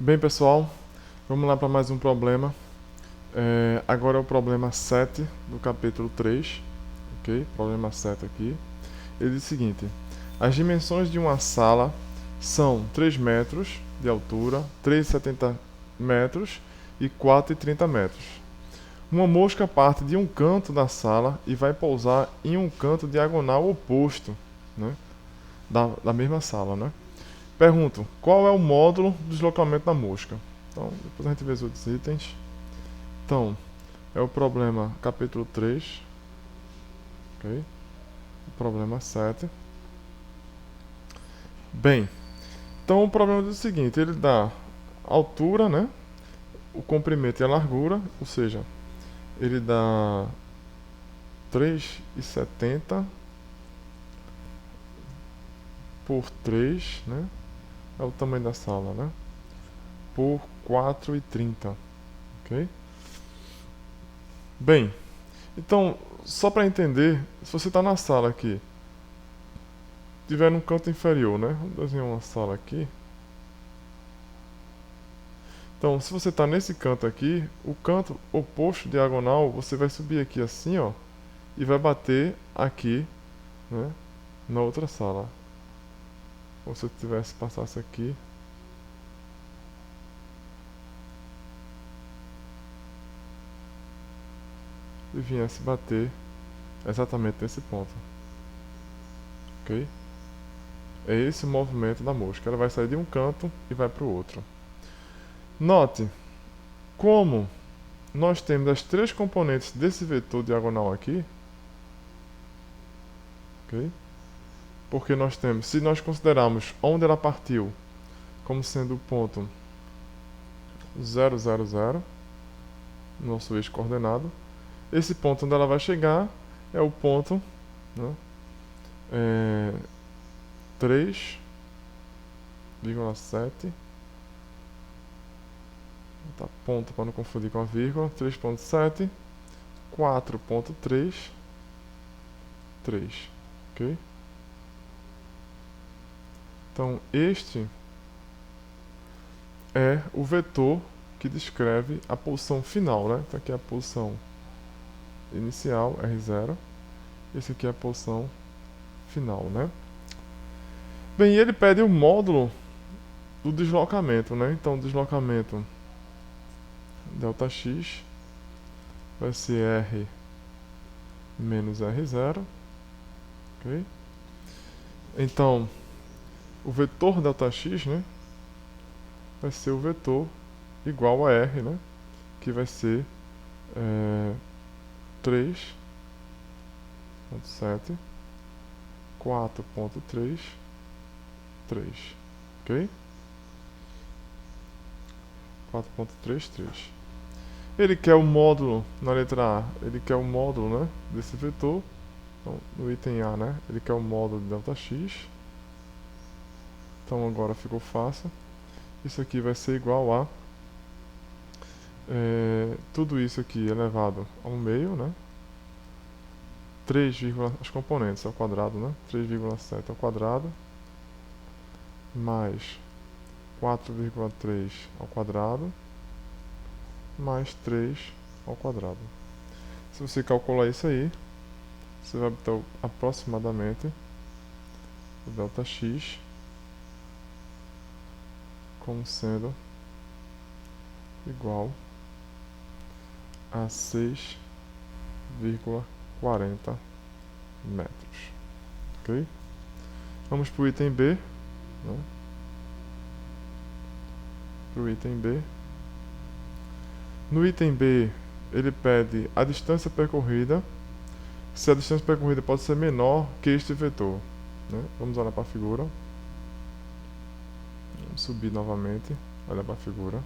Bem, pessoal, vamos lá para mais um problema. Agora é o problema 7 do capítulo 3, ok? Problema 7 aqui. Ele diz o seguinte: as dimensões de uma sala são 3 metros de altura, 3,70 metros e 4,30 metros. Uma mosca parte de um canto da sala e vai pousar em um canto diagonal oposto, né, da mesma sala, né? Pergunto, qual é o módulo do deslocamento da mosca? Então, depois a gente vê os outros itens. Então, é o problema capítulo 3, ok? O problema 7. Bem, então o problema diz o seguinte, ele dá altura, né? O comprimento e a largura, ou seja, ele dá 3,70 por 3, né? É o tamanho da sala, né? Por 4,30, ok? Bem, então, só para entender, se você está na sala aqui, tiver no canto inferior, né? Vamos desenhar uma sala aqui. Então, se você está nesse canto aqui, o canto oposto diagonal, você vai subir aqui assim, ó, e vai bater aqui, né, na outra sala. Ou se eu tivesse passasse aqui, e viesse bater exatamente nesse ponto, ok? É esse o movimento da mosca. Ela vai sair de um canto e vai para o outro. Note como nós temos as três componentes desse vetor diagonal aqui, ok? Porque nós temos, se nós considerarmos onde ela partiu como sendo o ponto 0, 0, 0, nosso eixo coordenado, esse ponto onde ela vai chegar é o ponto, né, 3,7, tá, ponto para não confundir com a vírgula, 3,7, 4,3, 3, ok? Então, este é o vetor que descreve a posição final, né? Então aqui é a posição inicial, R0. Esse aqui é a posição final, né? Bem, ele pede o módulo do deslocamento, né? Então, o deslocamento ΔX vai ser R menos R0, ok? Então, o vetor ΔX, né, vai ser o vetor igual a R, né, que vai ser 3,7, 4,3, 3, ok? 4,33. Ele quer o módulo, na letra A, ele quer o módulo, né, desse vetor. Então, no item A, né, ele quer o módulo de ΔX. Então agora ficou fácil. Isso aqui vai ser igual a tudo isso aqui elevado ao meio, né? 3, as componentes ao quadrado, né? 3,7 ao quadrado mais 4,3 ao quadrado mais 3 ao quadrado. Se você calcular isso aí, você vai obter aproximadamente o ΔX como sendo igual a 6,40 metros, ok? Vamos para o item B, né? Para o item B. No item B, ele pede a distância percorrida, se a distância percorrida pode ser menor que este vetor, né? Vamos olhar para a figura. Vamos subir novamente, olhar para a figura.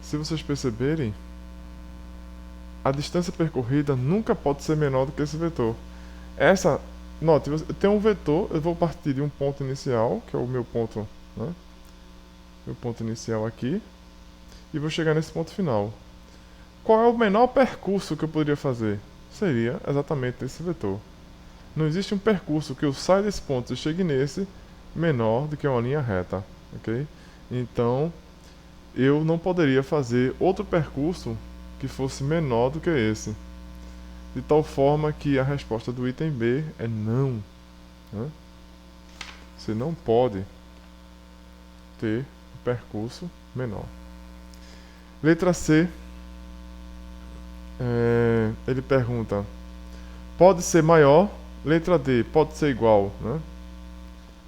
Se vocês perceberem, a distância percorrida nunca pode ser menor do que esse vetor. Note, eu tenho um vetor, eu vou partir de um ponto inicial, que é o meu ponto, né? Meu ponto inicial aqui, e vou chegar nesse ponto final. Qual é o menor percurso que eu poderia fazer? Seria exatamente esse vetor. Não existe um percurso que eu saia desse ponto e chegue nesse menor do que uma linha reta, ok? Então, eu não poderia fazer outro percurso que fosse menor do que esse. De tal forma que a resposta do item B é não. Né? Você não pode ter um percurso menor. Letra C, ele pergunta, pode ser maior? Letra D, pode ser igual? Né?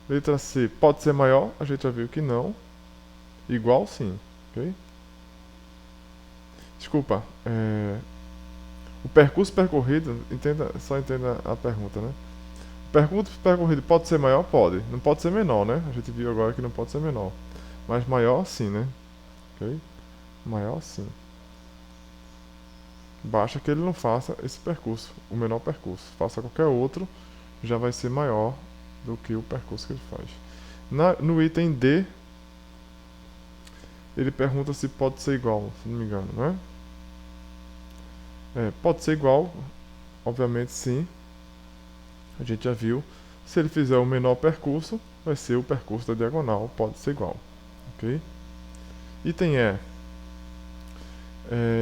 Letra C, pode ser maior? A gente já viu que não. Igual, sim. Okay? Desculpa, o percurso percorrido, só entenda a pergunta, né? O percurso percorrido pode ser maior? Pode. Não pode ser menor, né? A gente viu agora que não pode ser menor. Mas maior, sim, né? Ok? Maior, sim. Basta que ele não faça esse percurso, o menor percurso. Faça qualquer outro, já vai ser maior do que o percurso que ele faz. No item D, ele pergunta se pode ser igual, se não me engano, não é? Pode ser igual, obviamente sim. A gente já viu. Se ele fizer o menor percurso, vai ser o percurso da diagonal, pode ser igual. Ok? Item E.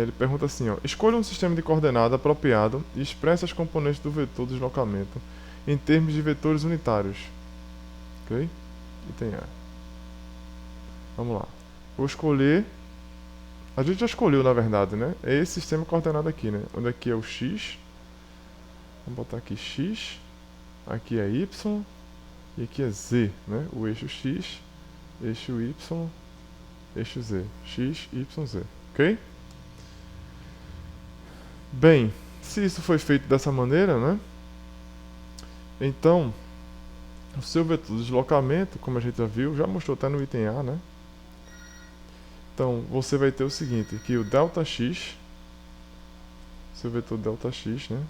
Ele pergunta assim, ó, escolha um sistema de coordenada apropriado e expresse as componentes do vetor de deslocamento em termos de vetores unitários. Ok? Item E. Vamos lá. Vou escolher... A gente já escolheu, na verdade, né? É esse sistema coordenado aqui, né? Onde aqui é o X. Vamos botar aqui X. Aqui é Y. E aqui é Z, né? O eixo X, eixo Y, eixo Z. X, Y, Z. Ok? Bem, se isso foi feito dessa maneira, né? Então, o seu vetor de deslocamento, como a gente já viu, já mostrou até no item A, né? Então, você vai ter o seguinte, que o ΔX, seu vetor ΔX, né?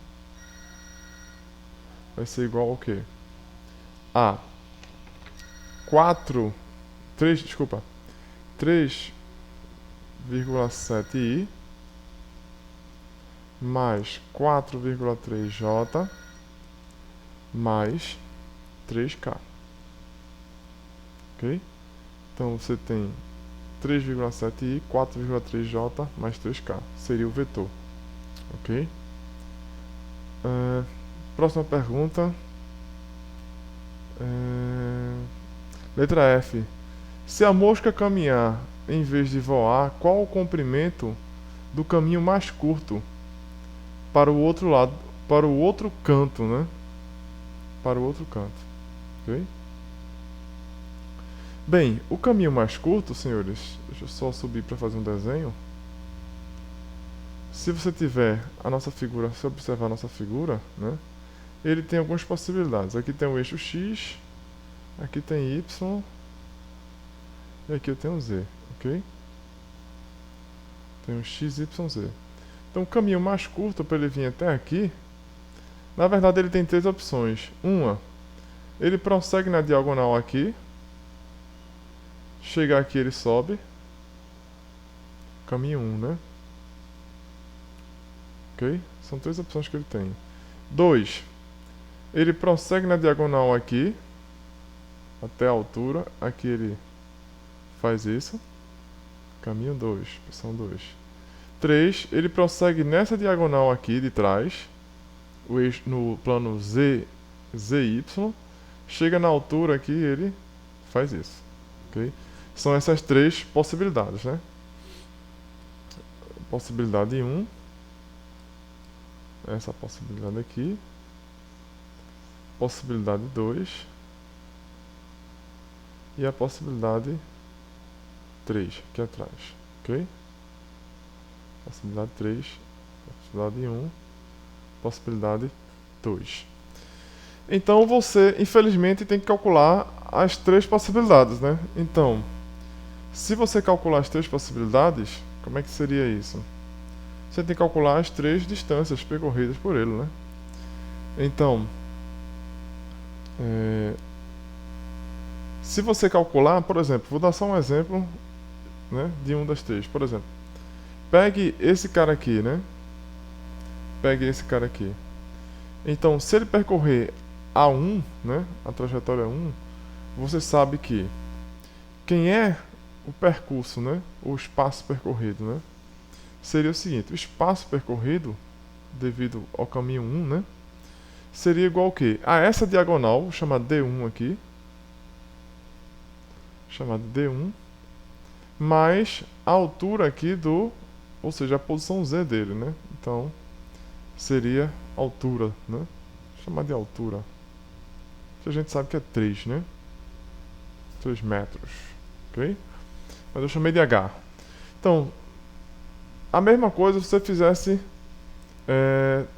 Vai ser igual ao quê? A 3,7i mais 4,3j mais 3k. Ok? Então você tem 3,7i, 4,3j mais 3k. Seria o vetor. Ok? Próxima pergunta. Letra F. Se a mosca caminhar em vez de voar, qual o comprimento do caminho mais curto para o outro lado, para o outro canto, né? Para o outro canto. Ok? Bem, o caminho mais curto, senhores, deixa eu só subir para fazer um desenho. Se você tiver a nossa figura, se observar a nossa figura, né? Ele tem algumas possibilidades. Aqui tem o eixo X, aqui tem Y e aqui eu tenho um Z, ok? Tem um X, Y, Z. Então o caminho mais curto para ele vir até aqui, na verdade ele tem três opções. Uma, ele prossegue na diagonal aqui, chegar aqui ele sobe, caminho 1, né? Ok? São três opções que ele tem. 2, ele prossegue na diagonal aqui, até a altura, aqui ele faz isso, caminho 2, opção 2. 3, ele prossegue nessa diagonal aqui de trás, o eixo, no plano ZY, chega na altura aqui ele faz isso. Okay? São essas três possibilidades, né? Possibilidade 1, essa possibilidade aqui, possibilidade 2 e a possibilidade 3 aqui atrás, ok? Possibilidade 3, possibilidade 1, possibilidade 2. Então você, infelizmente, tem que calcular as três possibilidades, né? Então, se você calcular as três possibilidades, como é que seria isso? Você tem que calcular as três distâncias percorridas por ele, né? Então, se você calcular, por exemplo, vou dar só um exemplo, né, de um das três. Por exemplo, pegue esse cara aqui, né? Pegue esse cara aqui. Então, se ele percorrer A1, né, a trajetória 1, você sabe que quem é o percurso, né, o espaço percorrido, né, seria o seguinte: o espaço percorrido, devido ao caminho 1, né, seria igual ao quê? A essa diagonal, chamada D1 aqui, chamada D1, mais a altura aqui do, ou seja, a posição Z dele, né? Então, seria altura, né? Chamar de altura. Que a gente sabe que é 3, né? 3 metros, ok? Mas eu chamei de H. Então, a mesma coisa se você fizesse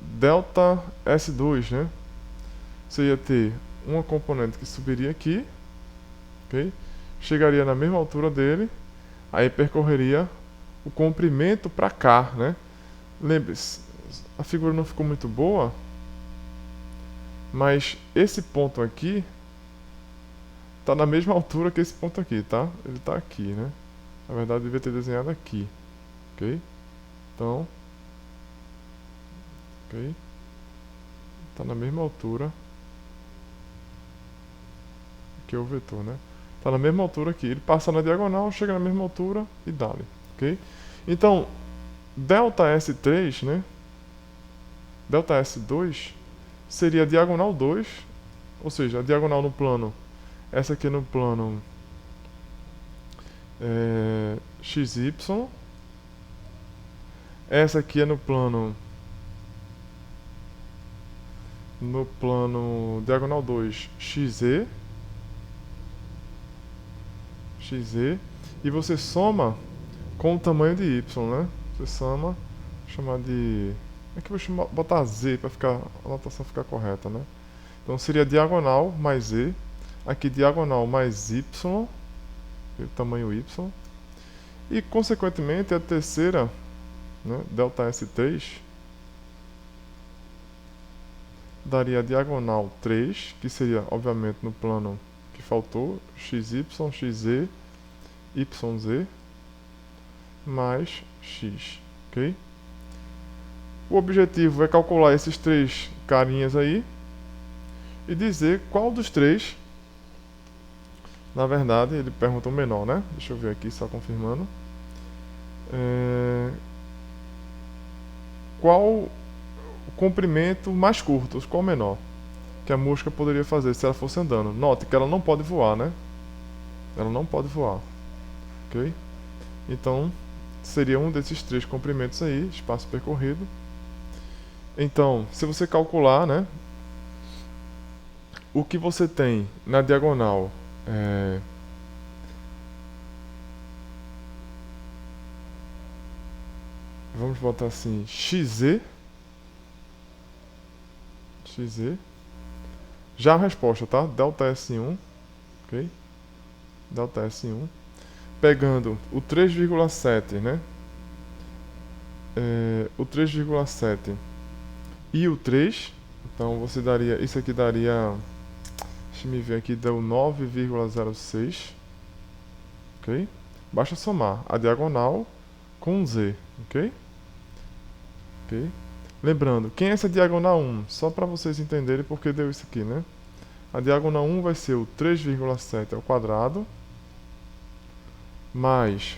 delta S2, né? Você ia ter uma componente que subiria aqui, ok? Chegaria na mesma altura dele, aí percorreria o comprimento para cá, né? Lembre-se, a figura não ficou muito boa, mas esse ponto aqui está na mesma altura que esse ponto aqui, tá? Ele está aqui, né? Na verdade, eu devia ter desenhado aqui, ok? Então, ok? Está na mesma altura que o vetor, né? Está na mesma altura aqui. Ele passa na diagonal, chega na mesma altura e dá-lhe, ok? Então, delta S3, né? Delta S2 seria a diagonal 2, ou seja, a diagonal no plano, essa aqui no plano XY, essa aqui é no plano diagonal 2 XZ, e você soma com o tamanho de Y, né? Você soma, chamar de... Aqui eu vou botar Z para a notação ficar correta, né? Então seria diagonal mais Z, aqui diagonal mais Y, o tamanho Y, e consequentemente a terceira, né, delta S3, daria a diagonal 3, que seria obviamente no plano que faltou, XY, XZ, YZ, mais X, ok? O objetivo é calcular esses três carinhas aí e dizer qual dos três, na verdade, ele pergunta o menor, né? Deixa eu ver aqui, só confirmando. Qual o comprimento mais curto, qual o menor que a mosca poderia fazer se ela fosse andando? Note que ela não pode voar, né? Ela não pode voar, ok? Então, seria um desses três comprimentos aí, espaço percorrido. Então, se você calcular, né, o que você tem na diagonal vamos botar assim, XZ, já a resposta, tá? Delta S1, ok? Delta S1, pegando o 3,7, né? O 3,7 e o 3, então você daria, isso aqui daria, deixa eu me ver aqui, deu 9,06, ok? Basta somar a diagonal com Z, ok? Ok? Lembrando, quem é essa diagonal 1? Só para vocês entenderem porque deu isso aqui, né? A diagonal 1 vai ser o 3,7 ao quadrado mais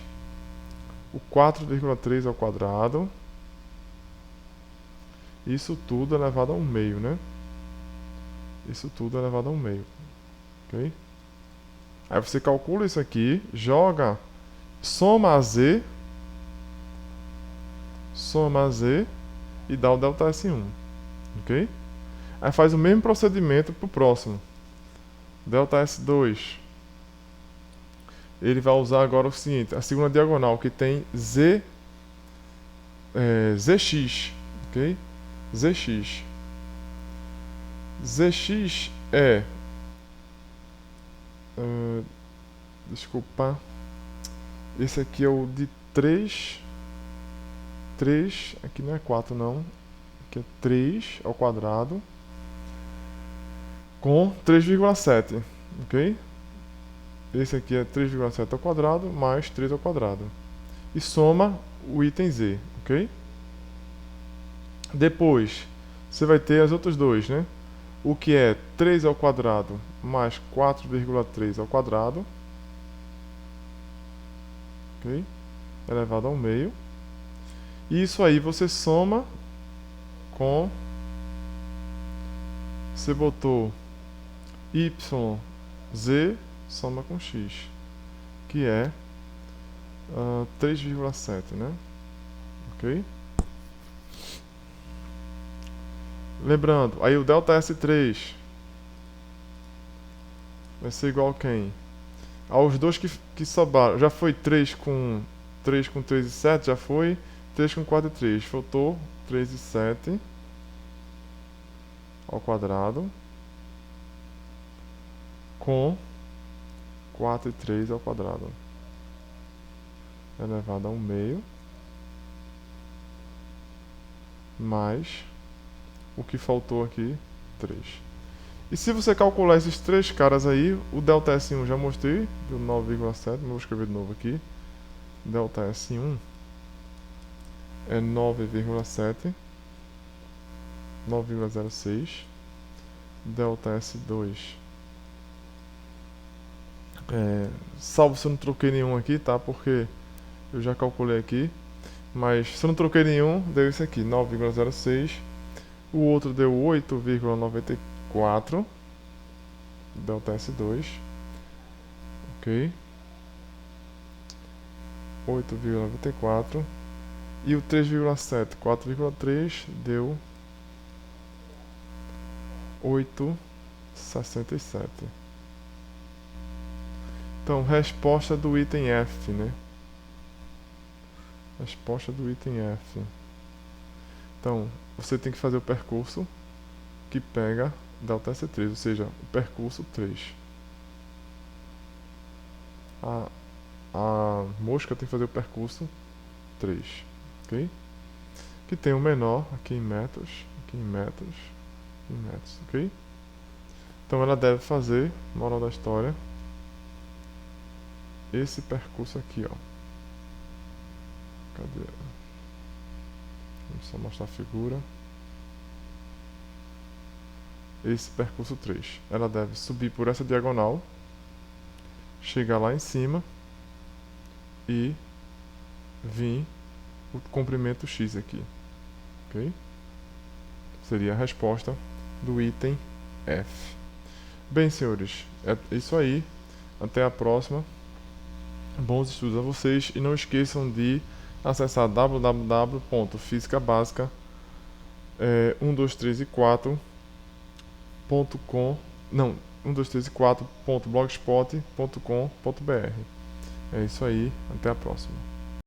o 4,3 ao quadrado. Isso tudo elevado ao meio, né? Isso tudo elevado ao meio, ok? Aí você calcula isso aqui, joga, soma a Z e dá o delta S1, ok? Aí faz o mesmo procedimento para o próximo. Delta S2. Ele vai usar agora o seguinte, a segunda diagonal que tem ZX, ok? ZX. ZX é... desculpa. Esse aqui é o de 3. 3, aqui não é 4 não. Aqui é 3 ao quadrado. Com 3,7, ok? Esse aqui é 3,7 ao quadrado mais 3 ao quadrado. E soma o item Z, ok? Depois, você vai ter as outras dois, né? o que é 3 ao quadrado mais 4,3 ao quadrado, ok? Elevado ao meio. E isso aí você soma com... Você botou y, z, soma com x, que é 3,7, né? Ok? Lembrando, aí o delta S3 vai ser igual a quem? Aos dois que sobraram. Já foi 3 com 3 e 7, já foi 3 com 4 e 3. Faltou 3 e 7 ao quadrado com 4 e 3 ao quadrado elevado ao meio mais o que faltou aqui, 3. E se você calcular esses três caras aí, o delta S1 já mostrei, deu 9,7, vou escrever de novo aqui. Delta S1 é 9,7, 9,06. Delta S2 salvo se eu não troquei nenhum aqui, tá? Porque eu já calculei aqui. Mas se eu não troquei nenhum, deu esse aqui, 9,06. O outro deu 8,94. Delta S2. Ok. 8,94. E o 3,7, 4,3 deu 8,67. Então, resposta do item F, né? Resposta do item F. Então, você tem que fazer o percurso que pega delta S3, ou seja, o percurso 3. A mosca tem que fazer o percurso 3, ok? Que tem o menor aqui em metros, aqui em metros, em metros, ok? Então ela deve fazer, moral da história, esse percurso aqui, ó. Cadê? Vamos só mostrar a figura. Esse percurso 3. Ela deve subir por essa diagonal, chegar lá em cima e vir o comprimento x aqui, ok? Seria a resposta do item F. Bem, senhores, é isso aí. Até a próxima. Bons estudos a vocês e não esqueçam de acessar www.fisicabasica 1, 2, 3 e 4.com, não, 1, 2, 3 e 4.blogspot.com.br. É isso aí, até a próxima.